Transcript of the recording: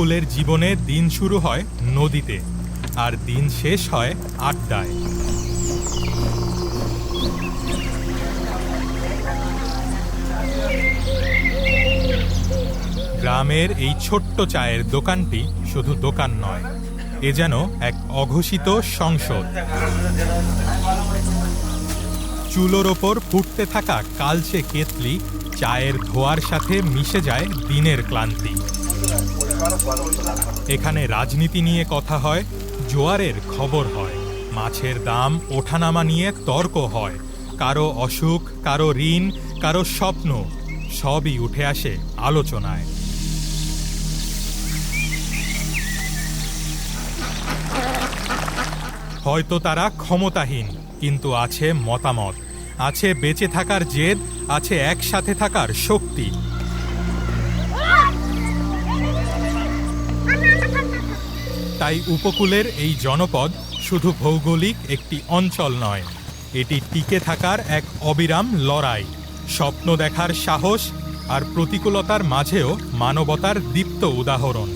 উপকূলের জীবনে দিন শুরু হয় নদীতে, আর দিন শেষ হয় আড্ডায়। গ্রামের এই ছোট্ট চায়ের দোকানটি শুধু দোকান নয়, এ যেন এক অঘোষিত সংসদ। চুলোর ওপর ফুটতে থাকা কালচে কেতলি চায়ের ধোয়ার সাথে মিশে যায় দিনের ক্লান্তি। এখানে রাজনীতি নিয়ে কথা হয়, জোয়ারের খবর হয়, মাছের দাম ওঠানামা নিয়ে তর্ক হয়, কারো অসুখ, কারো ঋণ, কারো স্বপ্ন, সবই উঠে আসে আলোচনায়। হয়তো তারা ক্ষমতাহীন, কিন্তু আছে মতামত, আছে বেঁচে থাকার জেদ, আছে একসাথে থাকার শক্তি। তাই উপকূলের এই জনপদ শুধু ভৌগোলিক একটি অঞ্চল নয়, এটি টিকে থাকার এক অবিরাম লড়াই, স্বপ্ন দেখার সাহস, আর প্রতিকূলতার মাঝেও মানবতার দীপ্ত উদাহরণ।